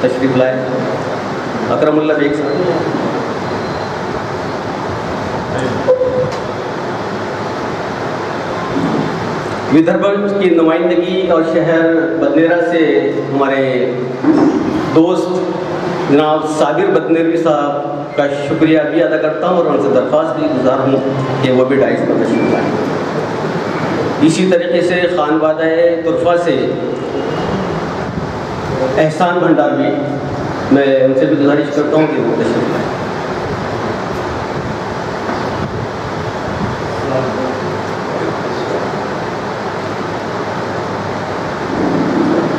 تشریف لائے. اکرم اللہ بیگ صاحب. ودربھ کی نمائندگی اور شہر بدنیرا سے ہمارے دوست جناب صابر بدنیروی صاحب کا شکریہ بھی ادا کرتا ہوں اور ان سے درخواست بھی گزار ہوں کہ وہ بھی ڈائس پر تشریف لائیں. اسی طریقے سے خانوادہ طرفہ سے احسان بھنڈاروی، میں ان سے بھی گزارش کرتا ہوں کہ وہ تشریف لائیں.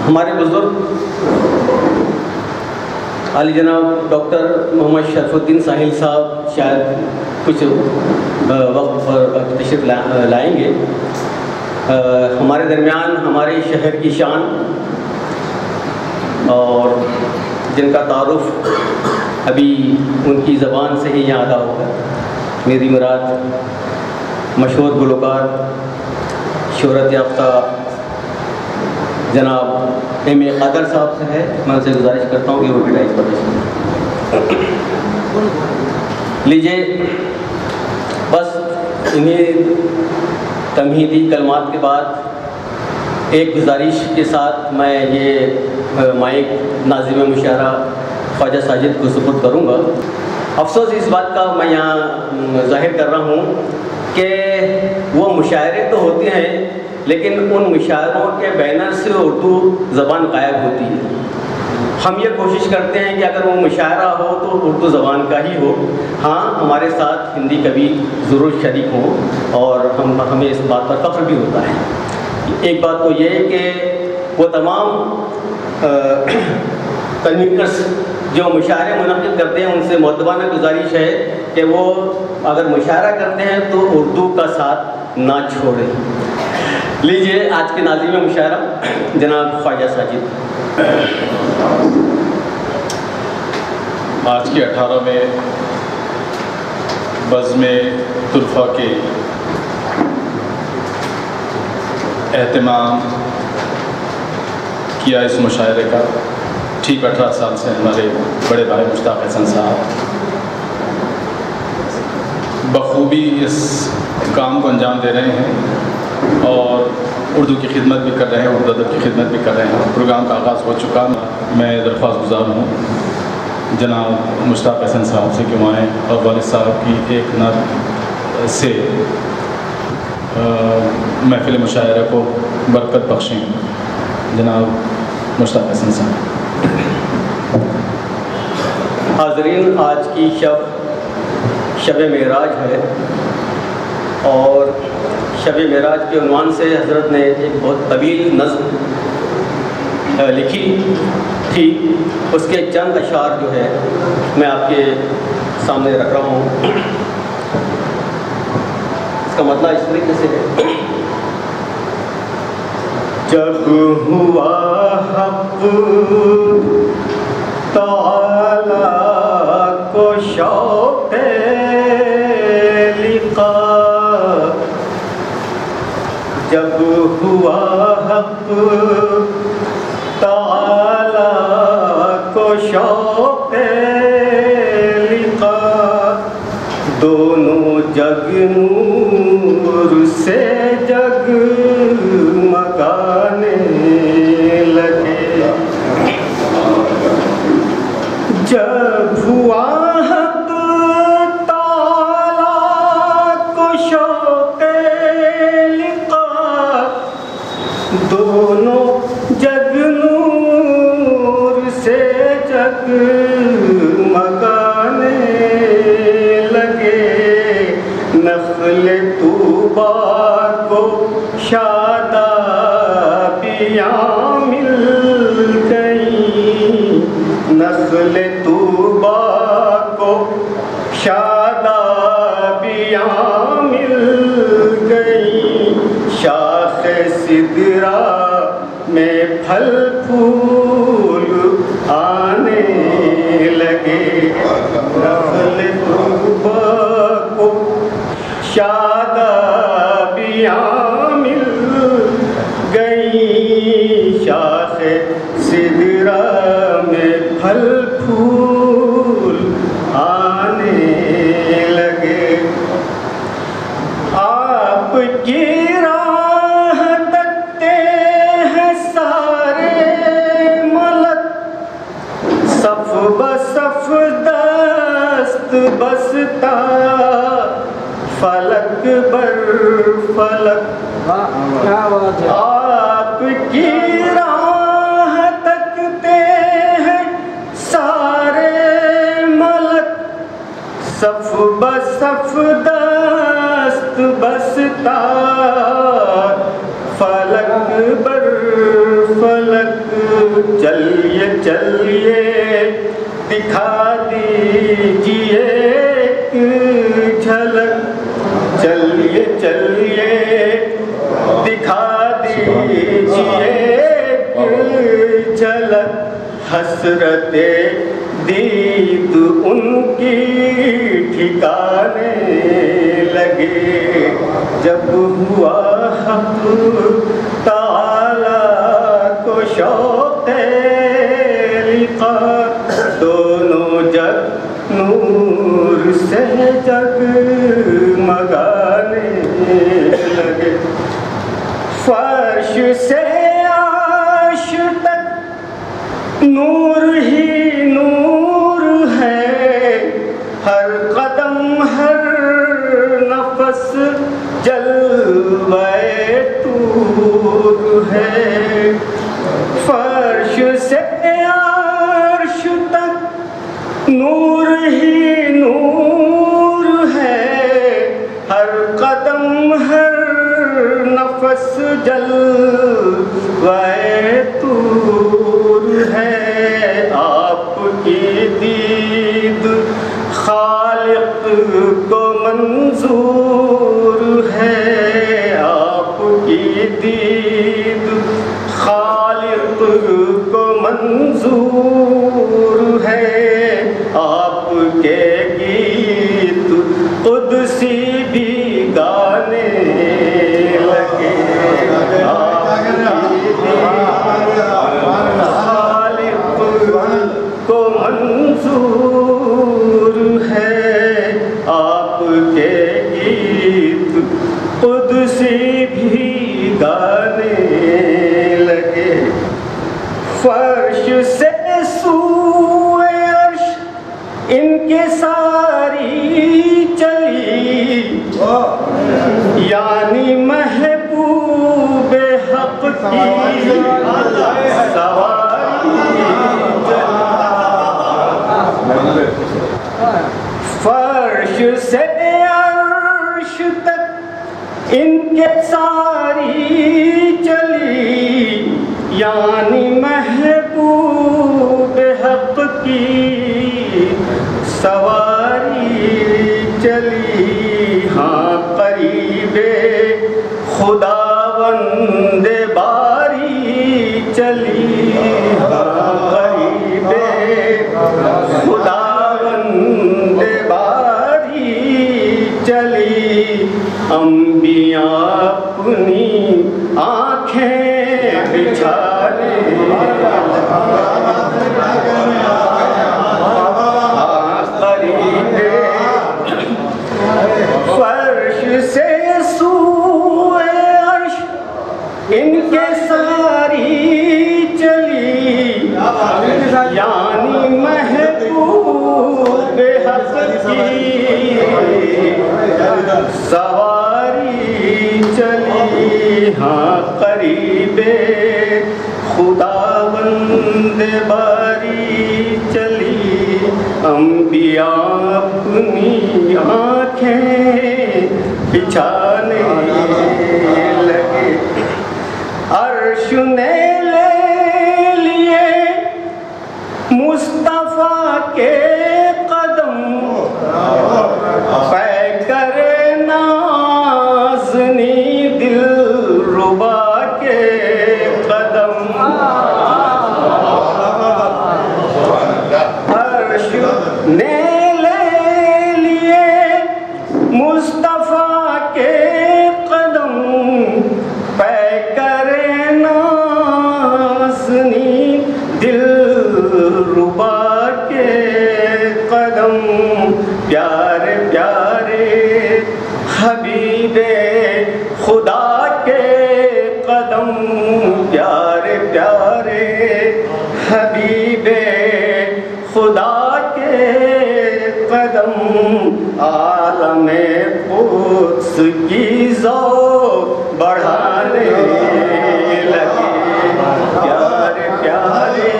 ہمارے بزرگ علی جناب ڈاکٹر محمد شرف الدین ساحل صاحب شاید کچھ وقت پر تشریف لائیں گے. ہمارے درمیان ہمارے شہر کی شان اور جن کا تعارف ابھی ان کی زبان سے ہی یہاں ادا ہوگا. میری مراد مشہور گلوکار شہرت یافتہ جناب ایم اے قادر صاحب سے ہے. میں ان سے گزارش کرتا ہوں کہ وہ بھی ڈائس پر تشریف لیجیے. بس انہیں تمہیدی کلمات کے بعد ایک گزارش کے ساتھ میں یہ مائک ناظم مشاعرہ خواجہ ساجد کو سپرد کروں گا. افسوس اس بات کا میں یہاں ظاہر کر رہا ہوں کہ وہ مشاعرے تو ہوتے ہیں لیکن ان مشاعروں کے بینر سے اردو زبان غائب ہوتی ہے. ہم یہ کوشش کرتے ہیں کہ اگر وہ مشاعرہ ہو تو اردو زبان کا ہی ہو. ہاں ہمارے ساتھ ہندی کبھی ضرور شریک ہوں اور ہمیں اس بات پر فخر بھی ہوتا ہے. ایک بات تو یہ کہ وہ تمام کنوینرس جو مشاعرے منعقد کرتے ہیں ان سے مؤدبانہ گزارش ہے کہ وہ اگر مشاعرہ کرتے ہیں تو اردو کا ساتھ نہ چھوڑیں. لیجیے آج کے ناظم مشاعرہ جناب خواجہ ساجد. آج کے 18ویں بزم طرفہ کے اہتمام کیا اس مشاعرے کا ٹھیک 18 سال سے ہمارے بڑے بھائی مشتاق احسن صاحب بخوبی اس کام کو انجام دے رہے ہیں اور اردو کی خدمت بھی کر رہے ہیں، اردو ادب کی خدمت بھی کر رہے ہیں. پروگرام کا آغاز ہو چکا. میں درخواست گزار ہوں جناب مشتاق احسن صاحب سے کہ وہ آئیں اور والد صاحب کی ایک نعت سے محفل مشاعرہ کو برکت بخشیں. جناب مشتاق احسن صاحب. حاضرین، آج کی شب معراج ہے اور شب معراج کے عنوان سے حضرت نے ایک بہت طویل نظم لکھی تھی. اس کے چند اشعار جو ہے میں آپ کے سامنے رکھ رہا ہوں. اس کا مطلب اس طریقے سے ہے: جب ہوا حق تعالی کو شوق لقاء، جب ہوا حق تعالی کو شوق لقاء، دونوں جگ نور سے جگمگانے لگے. جب ہوا حق تعالی کو شوق لقاء، دونوں جگ نور سے جگمگانے لگے. نخل طوبیٰ کو شادابیاں مل گئیں، نخل طوبیٰ کو شادابیاں مل گئیں. شاخ سدرا میں پھل پھول آنے لگے. نخل طوبیٰ کو شادابیاں مل گئیں، شاخ سدرا میں پھول آنے لگے. آپ کی راہ تکتے ہیں سارے ملک, صف بصف دست بستا فلک بر فلک. آپ کی راہ تکتے ہیں سارے ملک, صف بصف دست بستا فلک بر فلک. چلیے چلیے دکھا دیجیے ایک جھلک, چلیے چلیے دکھا دیجیے ایک جھلک. حسرت دید ان کی ٹھکانے لگے, جب ہوا حق تعالیٰ کو شوق لقا, دونوں جگ نور سے جگمگانے لگے. فرش سے عرش تک نور ہی نور ہے, ہر قدم ہر نفس جلوہ طور ہے. فرش سے عرش تک نور ہی نور ہے, ہر قدم ہر نفس جلوہ طور ہے. آپ کی دید خالق کو منظور ہے, آپ کی دید خالق کو منظور ہے. آپ کے گیت قدسی بھی گانے لگے, خالق کو منظور ہے. آپ کے گیت قدسی بھی گانے لگے. فرش سے سوئے عرش ان کے ساری چلی, یعنی محبوب حق کی سواری چلی. فرش سے عرش تک ان کے ساری چلی, یعنی محبوب حق کی سواری چلی. ہاں قریب خداوند باری چلی, ہاں قریب خداوند باری چلی. انبیاء اپنی آنکھیں بچھانے فرش سے سوئے عرش ان کے ساری چلی, یعنی محبوب حق کی سواری چلی. ہاں قریب خداوند باری چلی. انبیاء اپنی آنکھیں بچھانے لگے. عرش نے لے لیے مصطفیٰ کے قدم, پے کر نازنی دل ربا کے قدم. عرش نے لے لیے مصطفیٰ کے قدم, پے کر نازنی دل ربا قدم پیارے پیارے حبیب خدا کے قدم پیارے پیارے حبیب خدا کے قدم عالم قدس کی ذوق بڑھانے لگے پیارے پیارے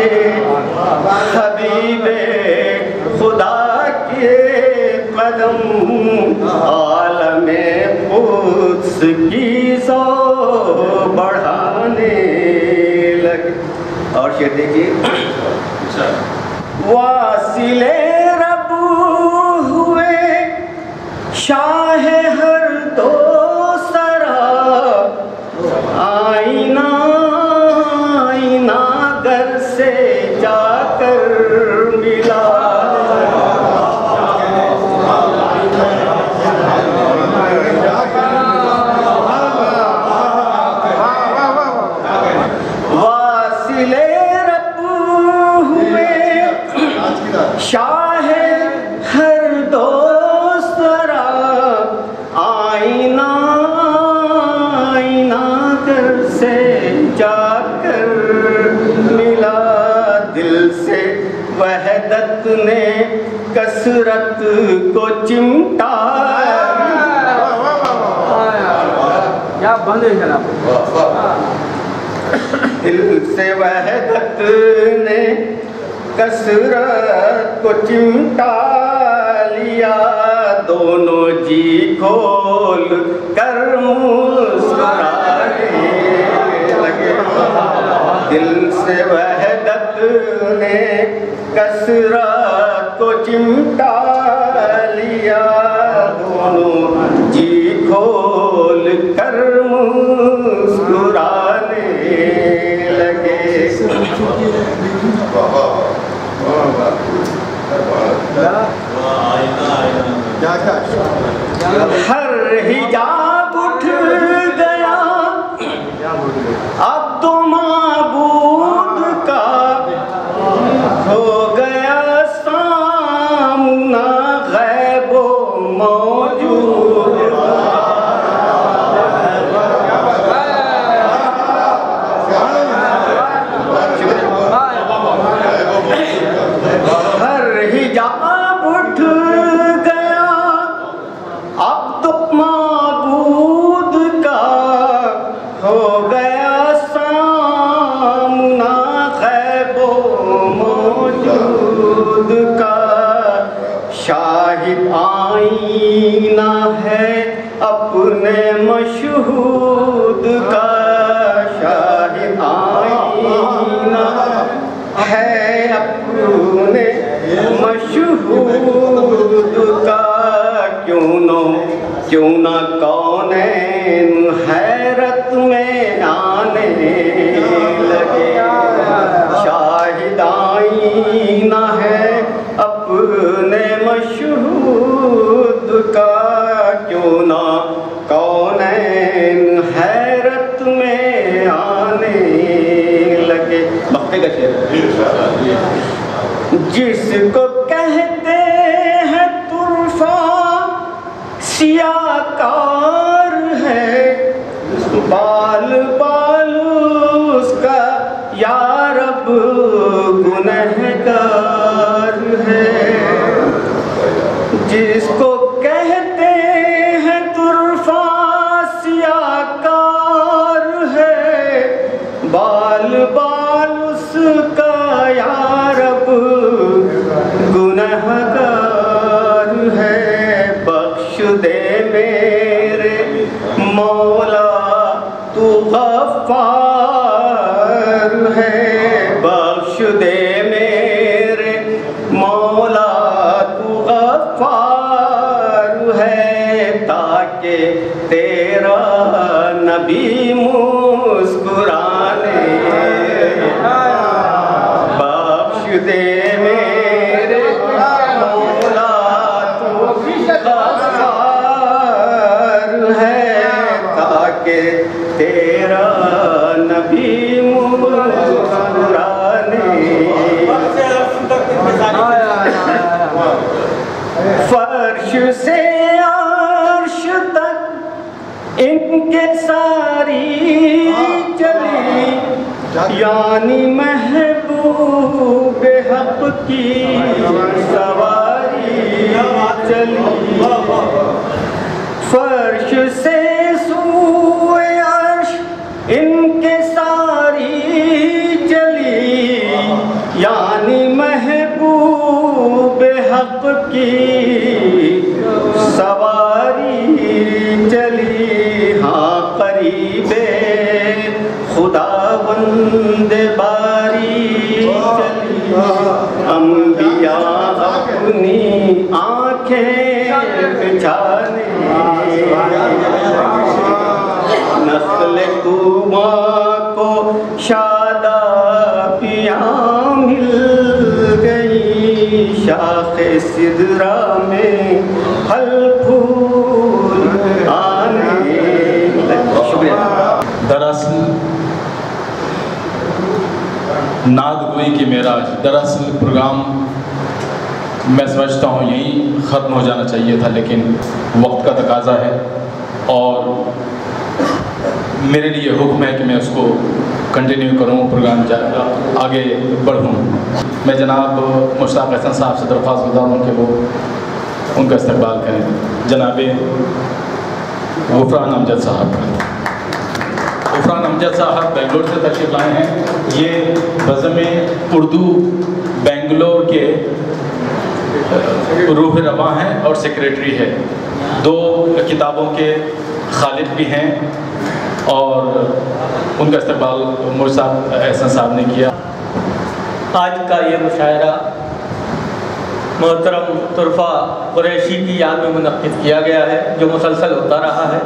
حبیب خدا کے قدم عالم قدس کی ذوق بڑھانے لگے. اور شعر دیکھیے. واصل رب ہوئے شاہ ہر دو سرا آئینہ آئینہ گھر سے جا کر ملا. واصل رب ہوئے شاہ ہر دو سرا آئینہ آئینہ گھر سے جا کر ملا. دل سے وحدت نے کثرت کو چمٹا. کیا بند ہے جناب. دل سے وحدت نے کثرت کو چمٹا لیا. دونوں جی کھول کر مسکرانے لگے. دل سے وحدت نے کثرت کو چمٹا لیا. دونوں جی کھول کر مسکرانے لگے. ہر حجاب اٹھ گیا اب تو معبود کا ہو گیا سامنا غیب و موجود. ہر حجاب اٹھ گیا اب تو معبود کا ہو گیا سامنا غیب و موجود کا. شاہد آئینہ ہے اپنے مشہود کا. شاہد آئینہ ہے اپنے مشہود کا. کیوں نہ کونین حیرت میں آنے لگے. شاہد آئینہ ہے اپنے مشہود کا. کیوں نہ کونین حیرت میں آنے لگے. بختے کا شعر. جس کو کہتے ہیں طرفہ سیاہ کار ہے بال بال اس کا یا رب گنہگار ہے. جس کو کہتے ہیں طرفہ سیاہ کار ہے بال بال اس کا یا رب گنہگار ہے. بخش دے میرے مولا تو غفار ہے. بخش دے میرے مولا تو غفار ہے. تاکہ تیرا نبی مسکرانے. بخش دے میرے مولا تو غفار ہے. تاکہ تیرا نبی مسکرانے. سے عرش تک ان کے ساری چلی، یعنی محبوب حق کی سواری چلی، فرش سے سوئے عرش ان کے ساری چلی، یعنی محبوب حق کی سواری چلی، ہاں قریب خداوند باری چلی، انبیاء اپنی آنکھیں بچھانے، نسل کوماں کو شادابیاں مل گئی، شاخ سدرا میں پھل پھول آنے لگے۔ شکریہ۔ دراصل نعت گوئی کی معراج، دراصل پروگرام میں سمجھتا ہوں یہی ختم ہو جانا چاہیے تھا، لیکن وقت کا تقاضا ہے اور میرے لیے حکم ہے کہ میں اس کو کنٹینیو کروں، پروگرام آگے بڑھوں۔ میں جناب مشتاق احسن صاحب سے درخواست گزار ہوں کہ وہ ان کا استقبال کریں۔ جناب غفران امجد صاحب، غفران امجد صاحب بنگلور سے تشریف لائے ہیں۔ یہ بزم اردو بنگلور کے روح رواں ہیں اور سیکریٹری ہے، 2 کتابوں کے خالق بھی ہیں، اور ان کا استقبال مشتاق احسن صاحب نے کیا۔ آج کا یہ مشاعرہ محترم طرفہ قریشی کی یاد میں منعقد کیا گیا ہے، جو مسلسل ہوتا رہا ہے۔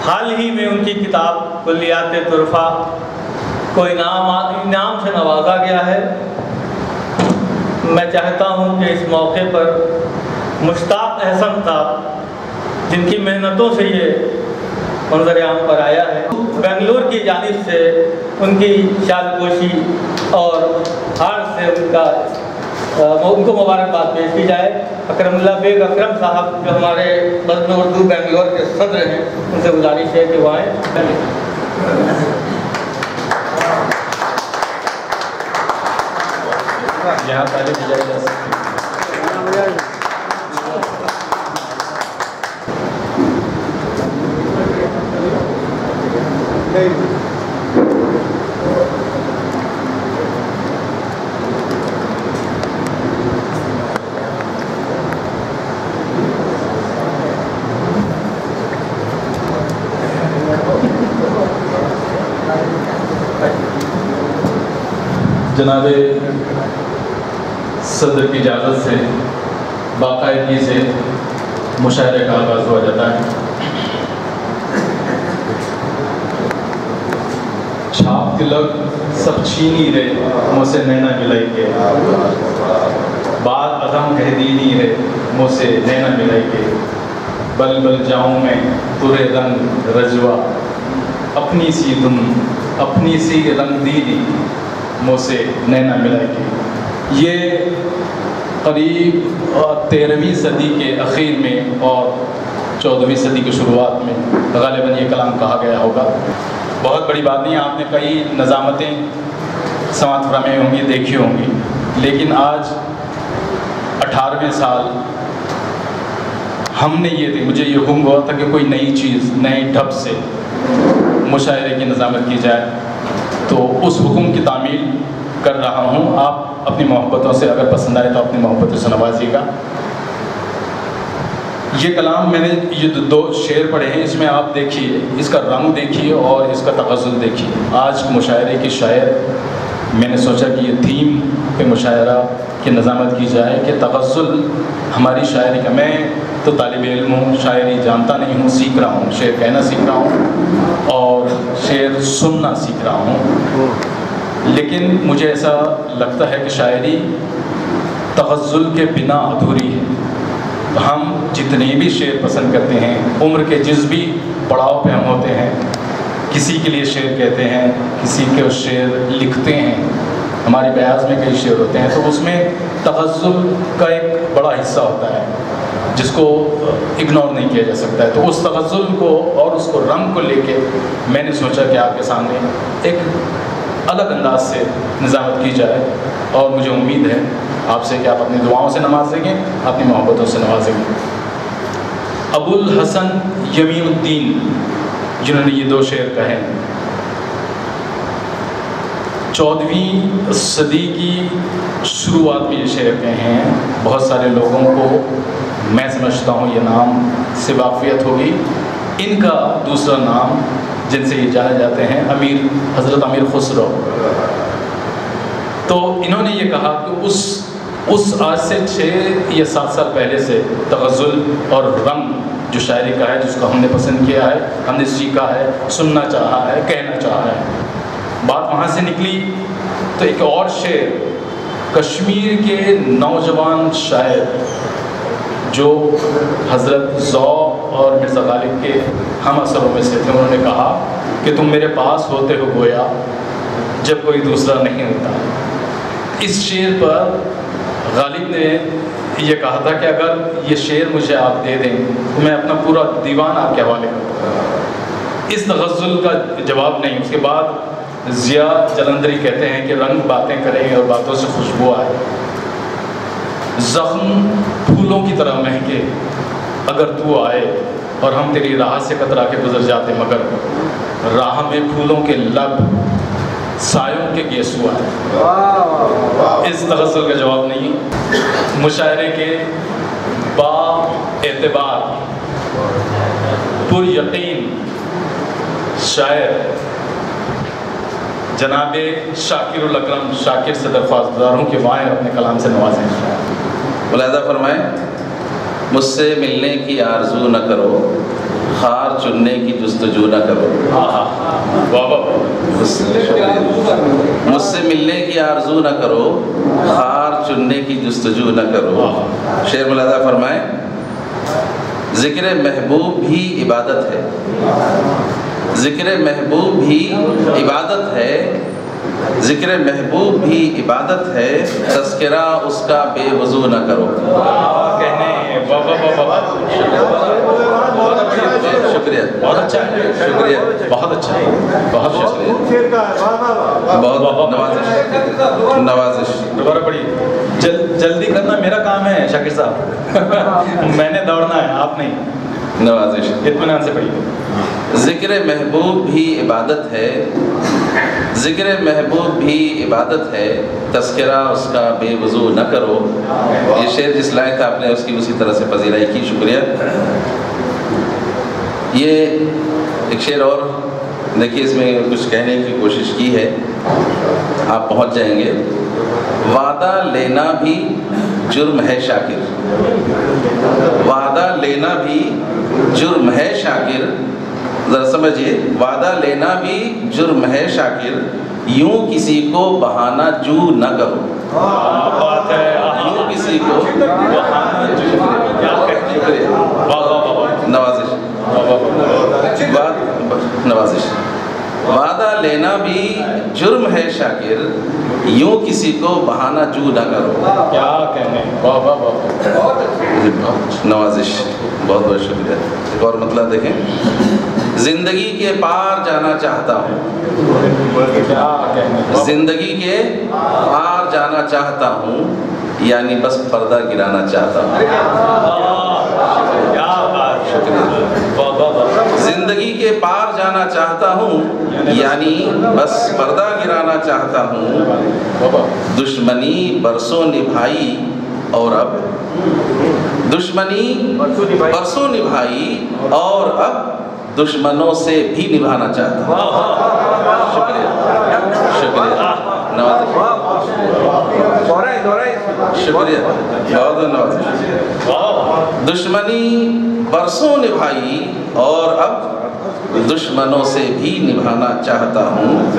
حال ہی میں ان کی کتاب کلیات طرفہ کو انعام سے نوازا گیا ہے۔ میں چاہتا ہوں کہ اس موقع پر مشتاق احسن صاحب، جن کی محنتوں سے یہ منظر عام پر آیا ہے، بنگلور کی جانب سے ان کی شاد پوشی اور ہار سے ان کو مبارکباد پیش کی جائے۔ اکرم اللہ بیگ اکرم صاحب جو ہمارے بزم اردو بنگلور کے صدر ہیں، ان سے گزارش ہے کہ وہ آئیں۔ یہاں تعلیم دی جائے جا سکتی جناب صدر کی اجازت سے باقاعدگی سے مشاعرے کا آغاز ہوا جاتا ہے۔ چھاپ تلک سب چھینی رے مجھ سے نینا ملائی کے، بات عدم کہہ دینی رے مجھ سے نینا ملائی کے، بل بل جاؤں میں ترے رنگ رجوا، اپنی سی دم اپنی سی رنگ دیدی مجھ سے نینا ملائی کے۔ یہ قریب 13ویں صدی کے اخیر میں اور 14ویں صدی کی شروعات میں غالباً یہ کلام کہا گیا ہوگا۔ بہت بڑی بات نہیں، آپ نے کئی نظامتیں سماعت فرمائی ہوں گی، دیکھی ہوں گی، لیکن آج 18ویں سال ہم نے مجھے یہ حکم ہوا تھا کہ کوئی نئی چیز نئے ڈھب سے مشاعرے کی نظامت کی جائے، تو اس حکم کی تعمیل کر رہا ہوں۔ آپ اپنی محبتوں سے اگر پسند آئے تو اپنی محبتوں سے نوازیے گا۔ یہ کلام میں نے یہ 2 شعر پڑھے ہیں، اس میں آپ دیکھیے، اس کا رنگ دیکھیے اور اس کا تغزل دیکھیے۔ آج مشاعرے کی شاعر میں نے سوچا کہ یہ تھیم پہ مشاعرہ کی نظامت کی جائے کہ تغزل ہماری شاعری کا، میں تو طالب علم ہوں، شاعری جانتا نہیں ہوں، سیکھ رہا ہوں، شعر کہنا سیکھ رہا ہوں اور شعر سننا سیکھ رہا ہوں، لیکن مجھے ایسا لگتا ہے کہ شاعری تغزل کے بنا ادھوری ہے۔ ہم جتنے بھی شعر پسند کرتے ہیں، عمر کے جس بھی پڑاؤ پہ ہم ہوتے ہیں، کسی کے لیے شعر کہتے ہیں، کسی کے شعر لکھتے ہیں، ہماری بیاض میں کئی شعر ہوتے ہیں، تو اس میں تغزل کا ایک بڑا حصہ ہوتا ہے۔ جس کو اگنور نہیں کیا جا سکتا ہے. تو اس تغزل کو اور اس کو رنگ کو لے کے میں نے سوچا کہ آپ کے سامنے ایک الگ انداز سے نظامت کی جائے, اور مجھے امید ہے آپ سے کہ آپ اپنی دعاؤں سے نوازیں گے, اپنی محبتوں سے نوازیں گے. ابو الحسن یمین الدین جنہوں نے یہ 2 شعر کہے, 14ویں صدی کی شروعات میں یہ شعر کہے ہیں. بہت سارے لوگوں کو میں سمجھتا ہوں یہ نام سے واقفیت ہوگی. ان کا دوسرا نام جن سے یہ جانے جاتے ہیں حضرت امیر خسرو. تو انہوں نے یہ کہا کہ اس آج سے 6 یا 7 سال پہلے سے تغزل اور رنگ جو شاعری کا ہے, جس کو ہم نے پسند کیا ہے, ہم نے سیکھا ہے, سننا چاہا ہے, کہنا چاہا ہے, بات وہاں سے نکلی. تو ایک اور شعر کشمیر کے نوجوان شاعر جو حضرت ذوق اور مرزا غالب کے ہم اثروں میں سے تھے, انہوں نے کہا کہ تم میرے پاس ہوتے ہو گویا جب کوئی دوسرا نہیں ہوتا. اس شعر پر غالب نے یہ کہا تھا کہ اگر یہ شعر مجھے آپ دے دیں تو میں اپنا پورا دیوان آپ کے حوالے کروں. اس تغزل کا جواب نہیں. اس کے بعد ضیاء جلندری کہتے ہیں کہ رنگ باتیں کریں اور باتوں سے خوشبو آئے, زخم پھولوں کی طرح مہکے اگر تو آئے, اور ہم تیری راہ سے کترا کے گزر جاتے مگر راہ میں پھولوں کے لب سایوں کے گیسو آئے. اس تغزل کا جواب نہیں. مشاعرے کے با اعتبار پر یقین شاعر جناب شاکر الاکرم شاکر سے درخواست گزار ہوں کہ وائیں اپنے کلام سے نوازیں. ملاحظہ فرمائیں, مجھ سے ملنے کی آرزو نہ کرو, خار چننے کی جستجو نہ کرو. مجھ سے ملنے کی آرزو نہ کرو, خار چننے کی جستجو نہ کرو. شعر ملاحظہ فرمائیں, ذکر محبوب بھی عبادت ہے, ذکر محبوب بھی عبادت ہے, ذکر محبوب بھی عبادت ہے, تذکرہ اس کا بے وضو نہ کرو. شکریہ, بہت اچھا ہے, شکریہ, بہت اچھا ہے, بہت شکریہ, بہت نوازش. دوبارہ پڑھیے. جلدی کرنا میرا کام ہے شاکر صاحب, میں نے دوڑنا ہے, آپ نہیں. نوازش. اطمینان سے پڑھیے. ذکر محبوب بھی عبادت ہے, ذکر محبوب بھی عبادت ہے, تذکرہ اس کا بے وضو نہ کرو. یہ شعر جس لائق تھا آپ نے اس کی اسی طرح سے پذیرائی کی, شکریہ. یہ ایک شعر اور دیکھیے, اس میں کچھ کہنے کی کوشش کی ہے, آپ پہنچ جائیں گے. وعدہ لینا بھی جرم ہے شاکر, وعدہ لینا بھی جرم ہے شاکر. ذرا سمجھیے, وعدہ لینا بھی جرم ہے شاکر, یوں کسی کو بہانہ جو نہ کرو. بات ہے, یوں کسی کو بہانہ جو. شکریہ, نوازش. نوازش. وعدہ لینا بھی جرم ہے شاکر, یوں کسی کو بہانہ جو نہ کرو. کیا کہنے, واہ واہ واہ. نوازش, بہت بہت شکریہ. ایک اور مطلب دیکھیں, زندگی کے پار جانا چاہتا ہوں, کیا کہنے, زندگی کے پار جانا چاہتا ہوں, یعنی بس پردہ گرانا چاہتا ہوں. زندگی کے پار جانا چاہتا ہوں, یعنی بس پردہ گرانا چاہتا ہوں. دشمنی برسوں نبھائی اور اب, دشمنی برسوں نبھائی اور اب دشمنوں سے بھی نبھانا چاہتا ہوں. شکریہ, شکریہ, شکریہ, بہت نوازش. دشمنی برسوں نبھائی اور اب دشمنوں سے بھی نبھانا چاہتا ہوں.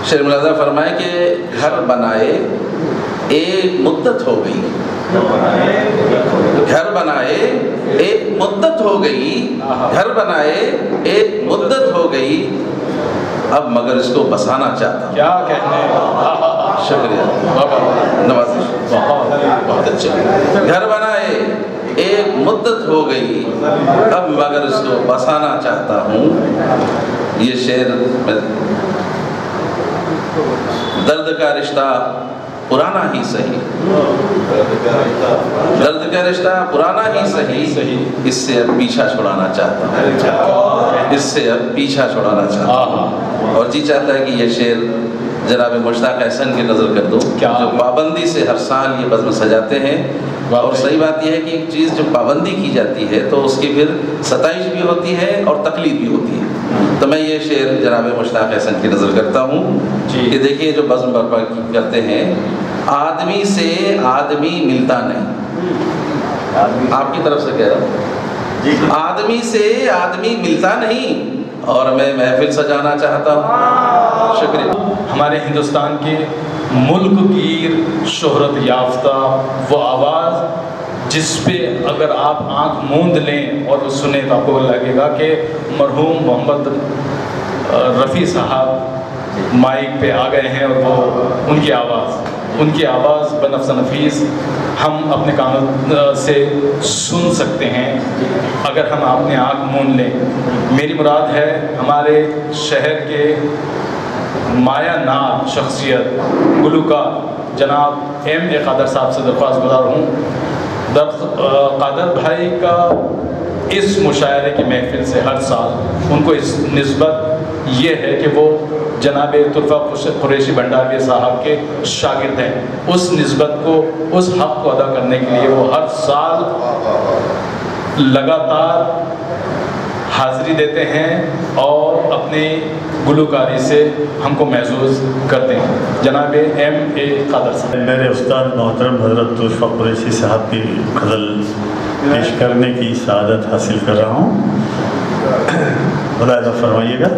شعر ملاحظہ فرمائے کہ گھر بنائے ایک مدت ہو گئی, گھر بنائے ایک مدت ہو گئی, گھر بنائے ایک مدت ہو گئی, اب مگر اس کو بسانا چاہتا ہوں. کیا کہنے. شکریہ, نوازش. بات چلی. گھر بنائے ایک مدت ہو گئی اب مگر اس کو بسانا چاہتا ہوں. یہ شعر درد کا رشتہ پرانا ہی صحیح, درد کا رشتہ پرانا ہی صحیح, اس سے اب پیچھا چھڑانا چاہتا ہوں, اس سے اب پیچھا چھڑانا چاہتا ہوں. اور جی چاہتا ہے کہ یہ شعر جناب مشتاق احسن کی نظر کر دوں, جو پابندی سے ہر سال یہ بزم سجاتے ہیں. اور صحیح بات یہ ہے کہ ایک چیز جب پابندی کی جاتی ہے تو اس کی پھر ستائش بھی ہوتی ہے اور تقلید بھی ہوتی ہے. تو میں یہ شعر جناب مشتاق احسن کی نظر کرتا ہوں کہ دیکھیے جو بزم برپا کرتے ہیں, آدمی سے آدمی ملتا نہیں, آپ کی طرف سے کہہ رہا ہوں, آدمی سے آدمی ملتا نہیں اور میں محفل سجانا چاہتا ہوں. شکریہ. ہمارے ہندوستان کے ملک گیر شہرت یافتہ وہ آواز جس پہ اگر آپ آنکھ موند لیں اور سنیں تو آپ کو لگے گا کہ مرحوم محمد رفیع صاحب مائک پہ آ گئے ہیں, اور وہ ان کی آواز بنفس نفیس ہم اپنے کانوں سے سن سکتے ہیں اگر ہم اپنے آنکھ موند لیں. میری مراد ہے ہمارے شہر کے مایہ ناز شخصیت گلوکار جناب ایم اے قادر صاحب سے درخواست گزار ہوں. قادر بھائی کا اس مشاعرے کی محفل سے ہر سال ان کو اس نسبت یہ ہے کہ وہ جناب طرفہ قریشی بھنڈاریہ صاحب کے شاگرد ہیں. اس نسبت کو, اس حق کو ادا کرنے کے لیے وہ ہر سال لگاتار حاضری دیتے ہیں اور اپنی گلوکاری سے ہم کو محظوظ کرتے ہیں. جناب ایم اے قادر صاحب. میرے استاد محترم حضرت طرفہ قریشی صاحب کی غزل پیش کرنے کی سعادت حاصل کر رہا ہوں. ملاحظہ فرمائیے گا.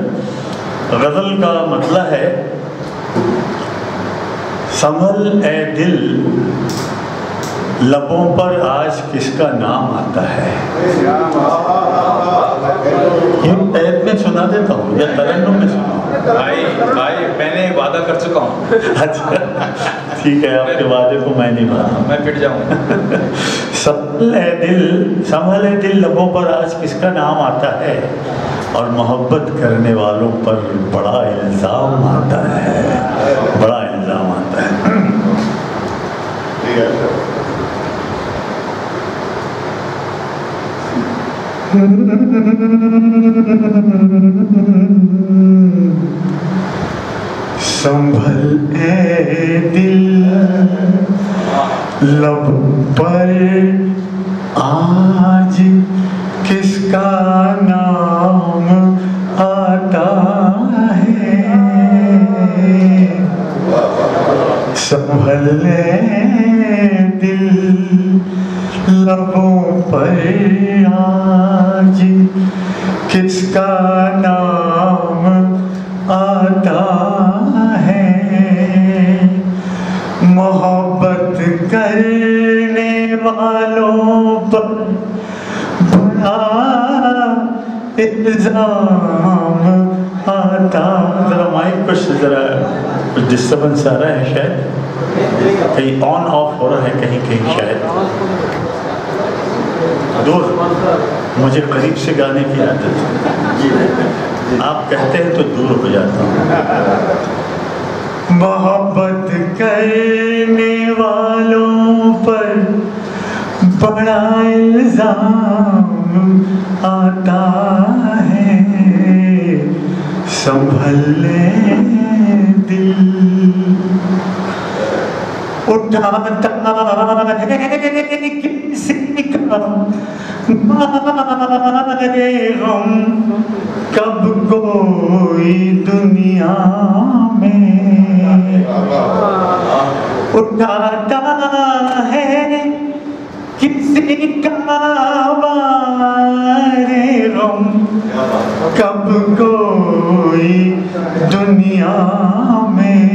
غزل کا مطلب ہے سنبھل اے دل لبوں پر آج کس کا نام آتا ہے. یہ بیت میں سنا دیتا ہوں یا ترنم میں سنا. بھائی میں نے وعدہ کر چکا ہوں. اچھا ٹھیک ہے, آپ کے وعدے کو میں نہیں مانا, میں پٹ جاؤں. سنبھل اے دل لبوں پر آج کس کا نام آتا ہے, اور محبت کرنے والوں پر بڑا الزام آتا ہے, بڑا الزام آتا ہے. سنبھل اے دل لب پر آج کس کا نام آتا ہے. سنبھل اے دل لبوں پر آج کس کا نام آتا ہے. محبت کرنے والوں پر بڑا الزام آتا. ذرا مائک کچھ ذرا کچھ ڈسٹربنس آ رہا ہے, شاید کہیں آن آف ہو رہا ہے, کہیں کہیں شاید دور. مجھے قریب سے گانے کی عادت ہے, آپ کہتے ہیں تو دور ہو جاتا ہوں. محبت کرنے والوں پر بڑا الزام آتا ہے. سنبھل لے دل اٹھاتا ہے کسی کا مارے غم کب کوئی دنیا میں. اٹھاتا ہے کسی کا مارے غم کب کوئی دنیا میں.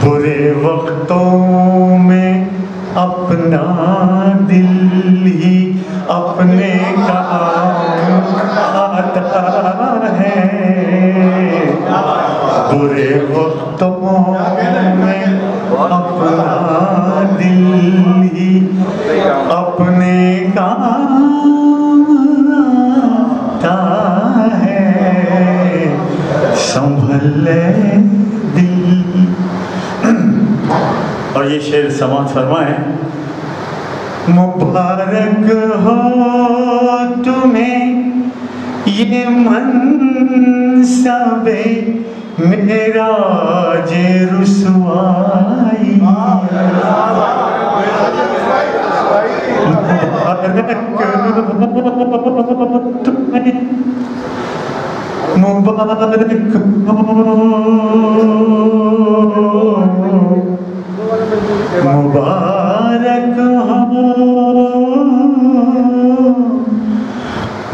برے وقتوں میں اپنا دل ہی اپنے کام آتا ہے. برے وقتوں میں اپنا دل ہی اپنے کام آتا ہے، سنبھل لے دل۔ اور یہ شعر سماعت فرمائیں۔ مبارک ہو تمہیں یہ منصب معراج رسوائی، مبارک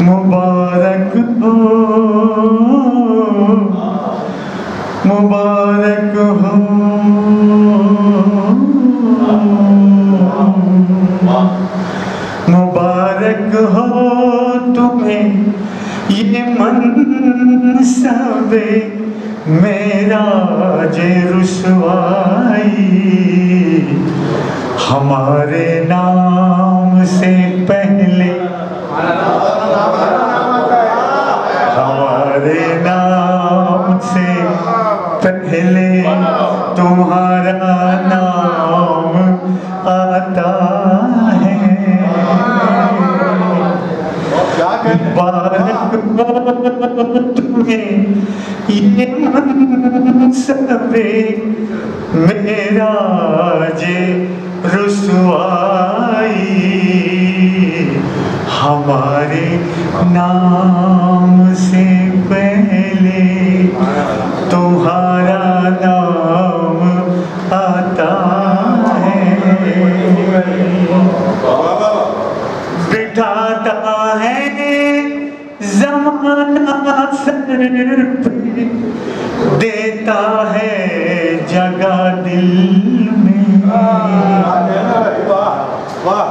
مبارک مبارک مبارک مبارک ہو تمہیں یہ منصب معراج رسوائی، ہمارے نام سے پہلے ہمارے نام سے پہلے تمہارا نام آتا ہے، مبارک تمہیں یہ منصب معراج رسوائی، ہمارے نام سے پہلے تمہارا نام آتا ہے، بٹھاتا ہے زمانہ سر پہ، دیتا ہے جگہ دل میں۔ واہ،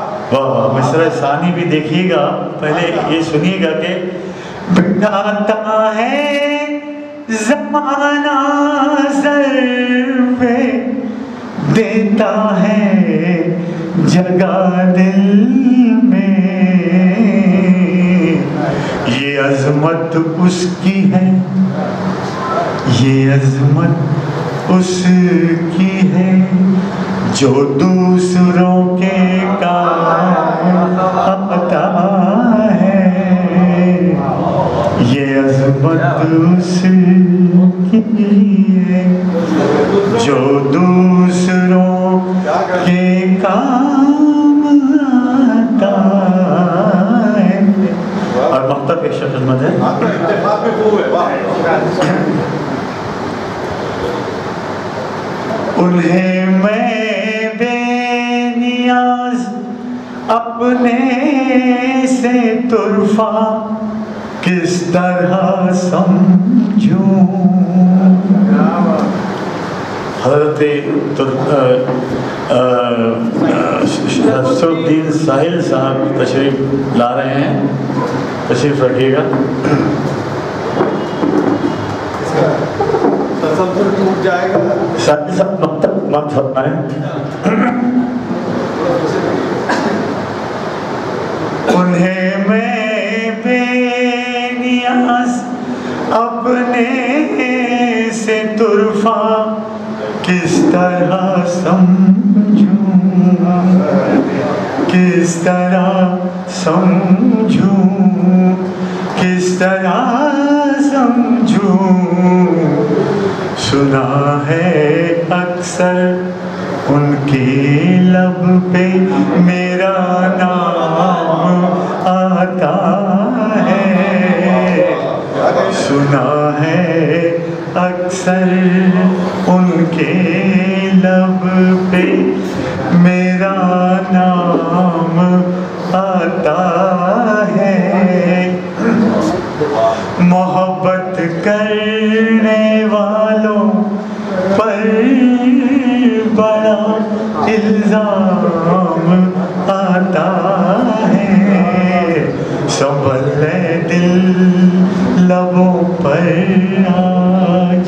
مصرع ثانی بھی دیکھیے گا، پہلے یہ سنیے گا کہ بٹھاتا ہے زمانہ سر پہ، دیتا ہے جگہ دل میں، یہ عظمت اس کی ہے، یہ عظمت اس کی ہے جو دوسروں کے کام آتا ہے، یہ عظمت اس کی ہے جو دوسروں کے کام آتا ہے۔ اور مکتب پیش خدمت ہے۔ انہیں میں بے نیاز اپنے سے طرفہ کس طرح سمجھوں، حضرت شمس الدین ساحل صاحب تشریف لا رہے ہیں، تشریف رکھیے گا۔ ٹوٹ جائے گا ساتھ ساتھ مکتب مت فرمائیں۔ انہیں میں بے نیاز اپنے سے طرفہ کس طرح سمجھوں، کس طرح سمجھوں، کس طرح سمجھوں، سنا ہے اکثر ان کی لب پہ میرا نام آتا ہے، سنا ہے اکثر ان کے لب پہ میرا نام آتا ہے، محبت کرنے والوں پر بڑا الزام آتا ہے، سنبھل لے دل لبوں پر آج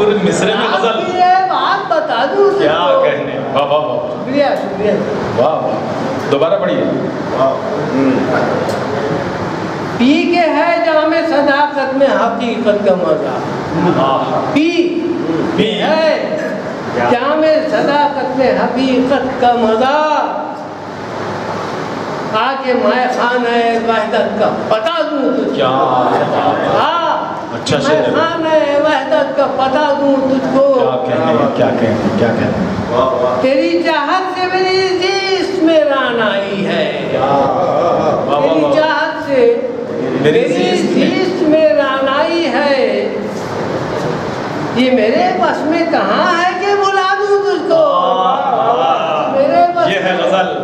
پورے مصرے میں غزل. آپ یہ بات بتا دوں کیا کہنے. واہ واہ واہ. شکریہ شکریہ. واہ واہ. دوبارہ پڑھیے. پی کے ہے جام صداقت میں حقیقت کا مزہ. پی ہے جام صداقت میں حقیقت کا مزہ. آ کے مائے خانہ وحدت کا پتا دوں تجھ کو. اچھا مائے خانہ وحدت کا پتا دوں تجھ کو. کیا کہنے. تیری چاہت سے میری زیست میں رانائی ہے. تیری چاہت سے میری زیست میں رانائی ہے. یہ میرے بس میں کہاں ہے کہ بلا دوں تجھ کو. میرے بس یہ ہے غزل.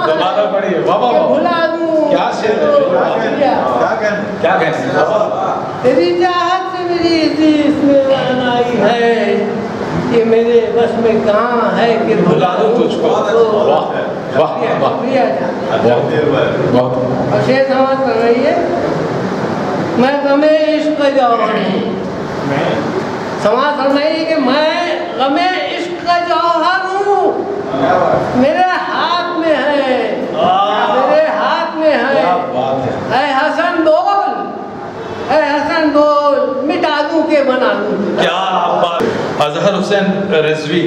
دوبارہ پڑھیے. واہ واہ واہ. بلا دوں. کیا شعر ہے. کیا کہنے. تیری چاہت سے میری زیست میں رانائی ہے. یہ میرے بس میں کہاں ہے کہ بلا دوں تجھ کو. واہ واہ شکریہ. بہت. اور شعر سماعت کر رہی ہے. میں غم عشق کا جوہر ہوں. سماعت کر رہی ہے کہ میں غم عشق کا جوہر ہوں. میرے ہاتھ میں ہے. میرے ہاتھ میں ہے. اے حسن بول. اے حسن بول. مٹا دوں کہ بنا دوں. کیا بات. اظہر حسین رضوی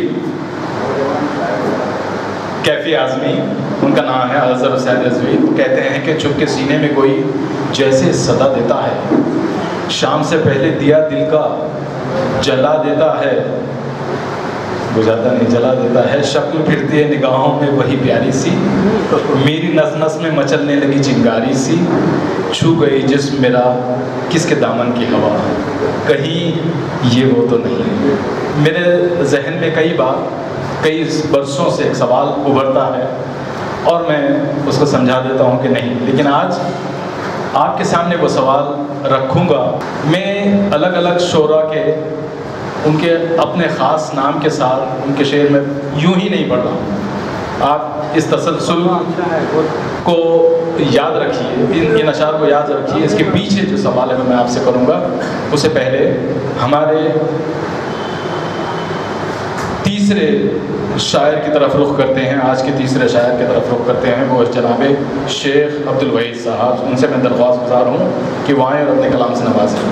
کیفی اعظمی ان کا نام ہے. اظہر حسین رضوی کہتے ہیں کہ چپ کے سینے میں کوئی جیسے صدا دیتا ہے. شام سے پہلے دیا دل کا جلا دیتا ہے. بجھاتا نہیں جلا دیتا ہے. شکل پھرتی ہے نگاہوں میں وہی پیاری سی. میری نس نس میں مچلنے لگی چنگاری سی. چھو گئی جسم میرا کس کے دامن کی ہوا. کہیں یہ وہ تو نہیں. میرے ذہن میں کئی بار کئی برسوں سے ایک سوال ابھرتا ہے اور میں اس کو سمجھا دیتا ہوں کہ نہیں. لیکن آج آپ کے سامنے وہ سوال رکھوں گا. میں الگ الگ شعراء کے ان کے اپنے خاص نام کے ساتھ ان کے شعر میں یوں ہی نہیں پڑھ رہا ہوں. آپ اس تسلسل کو یاد رکھیے. ان اشعار کو یاد رکھیے. اس کے پیچھے جو سوال ہے میں آپ سے کروں گا اس سے پہلے ہمارے تیسرے شاعر کی طرف رخ کرتے ہیں. آج کے تیسرے شاعر کی طرف رخ کرتے ہیں. وہ جناب شیخ عبدالوحید صاحب. ان سے میں درخواست گزار ہوں کہ وہ آئیں اور اپنے کلام سے نوازیں.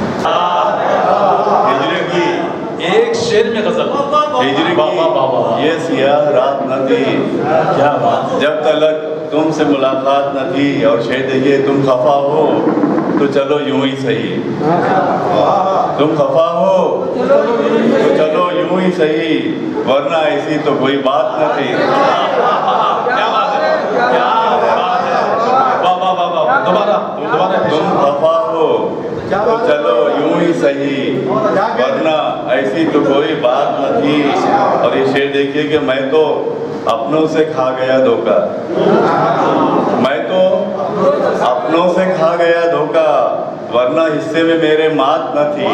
ایک شعر میں غزل. ہجری کی یہ سیاہ رات نہ تھی. کیا بات. جب تلک تم سے ملاقات نہ تھی. اور شعر دیکھیے. تم خفا ہو تو چلو یوں ہی صحیح. تم خفا ہو تو چلو یوں ہی صحیح. ورنہ ایسی تو کوئی بات نہ تھی. تم خفا ہو تو چلو یوں ہی صحیح. ورنہ ایسی تو کوئی بات نہ تھی. اور یہ شعر دیکھیے کہ میں تو اپنوں سے کھا گیا دھوکہ. میں تو اپنوں سے کھا گیا دھوکہ. ورنہ حصے میں میرے مات نہ تھی.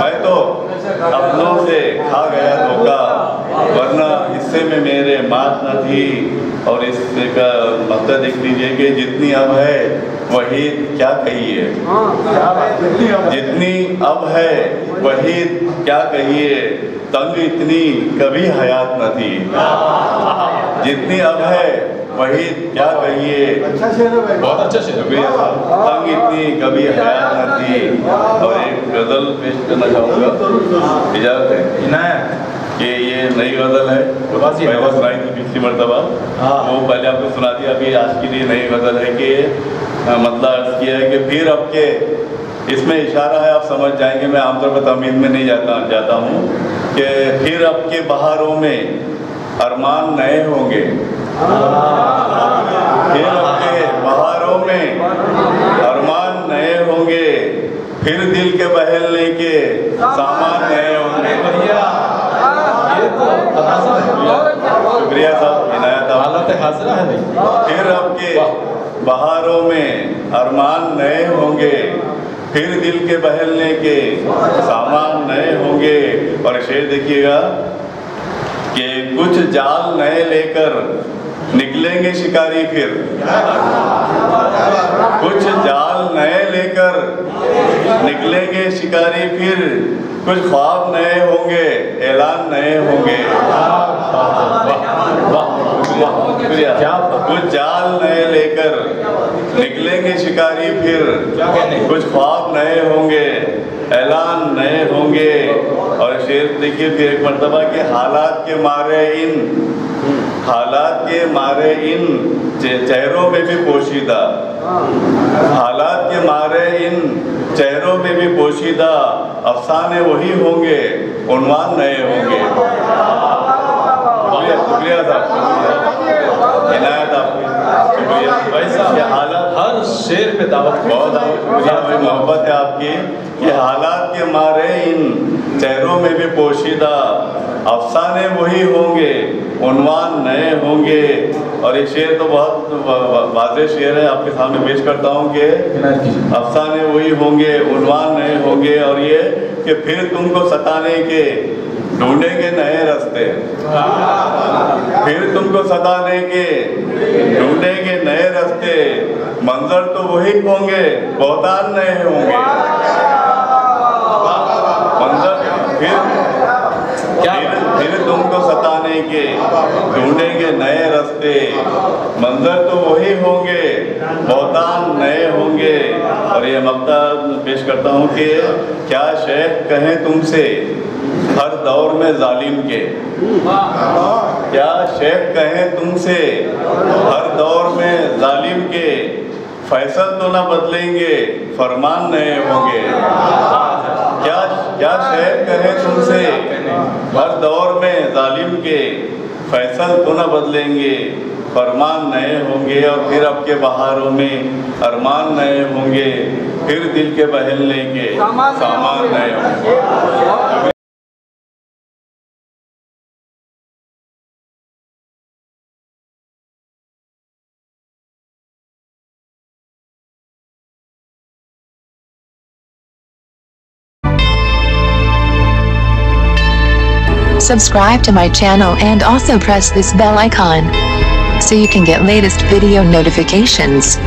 میں تو اپنوں سے کھا گیا دھوکہ. ورنہ حصے میں میرے مات نہ تھی. اور اس کا مقصد دیکھ لیجیے کہ جتنی اب ہے وہی کیا کہیے. جتنی اب ہے وہی کیا کہیے. تنگ اتنی کبھی حیات نہ تھی. جتنی اب ہے وہی کیا کہیے. بہت اچھا شعر. تنگ اتنی کبھی حیات نہ تھی. اور ایک غزل پیش کرنا چاہوں گا. اجازت ہے کہ یہ نئی غزل ہے. پہلے سنائی تھی پچھلی مرتبہ. وہ پہلے آپ کو سنا دیا. ابھی آج کے لیے نئی غزل ہے کہ مطلب عرض کیا ہے کہ پھر اب کے. اس میں اشارہ ہے آپ سمجھ جائیں گے. میں عام طور پر تمہید میں نہیں جاتا ہوں کہ پھر اب کے بہاروں میں ارمان نئے ہوں گے. پھر اب کے بہاروں میں ارمان نئے ہوں گے. پھر دل کے بہلنے کے سامان نئے ہوں گے. شکریہ صاحب. عنایت حالت حاضرہ ہے. پھر اب کے بہاروں میں ارمان نئے ہوں گے. پھر دل کے بہلنے کے سامان نئے ہوں گے. اور شعر دیکھیے گا کہ کچھ جال نئے لے کر نکلیں گے شکاری. پھر کچھ جال نئے لے کر نکلیں گے شکاری پھر کچھ خواب نئے ہوں گے اعلان نئے ہوں گے کچھ جال نئے لے کر نکلیں گے شکاری پھر کچھ خواب نئے ہوں گے اعلان نئے ہوں گے اور شعر دیکھیے پھر ایک مرتبہ کہ حالات کے مارے ان چہروں میں بھی پوشیدہ حالات کے مارے ان چہروں میں بھی پوشیدہ افسانے وہی ہوں گے عنوان نئے ہوں گے شکریہ صاحب عنایت آپ کی بھائی صاحب یہ حالات ہر شعر پہ دعوت بہت شکریہ محبت ہے آپ کی کہ حالات کے مارے ان چہروں میں بھی پوشیدہ افسانے وہی ہوں گے عنوان نئے ہوں گے اور یہ شعر تو بہت واضح شعر ہے آپ کے سامنے پیش کرتا ہوں کہ افسانے وہی ہوں گے عنوان نئے ہوں گے اور یہ کہ پھر تم کو ستانے کے ڈھونڈیں گے نئے راستے پھر تم کو ستانے کے ڈھونڈیں گے نئے راستے منظر تو وہی ہوں گے بہتان نئے ہوں گے منظر پھر تم کو ستانے کے ڈھونڈیں گے نئے راستے منظر تو وہی ہوں گے بہتان نئے ہوں گے اور یہ مقطع پیش کرتا ہوں کہ کیا شیخ کہیں تم سے ہر دور میں ظالم کے کیا شیخ کہیں تم سے ہر دور میں ظالم کے فیصل تو نہ بدلیں گے فرمان نئے ہوں گے کیا شیخ کہیں تم سے ہر دور میں ظالم کے فیصل تو نہ بدلیں گے فرمان نئے ہوں گے اور پھر اب کے بہاروں میں ارمان نئے ہوں گے پھر دل کے بہلنے کے سامان نئے ہوں گے Subscribe to my channel and also press this bell icon so you can get latest video notifications.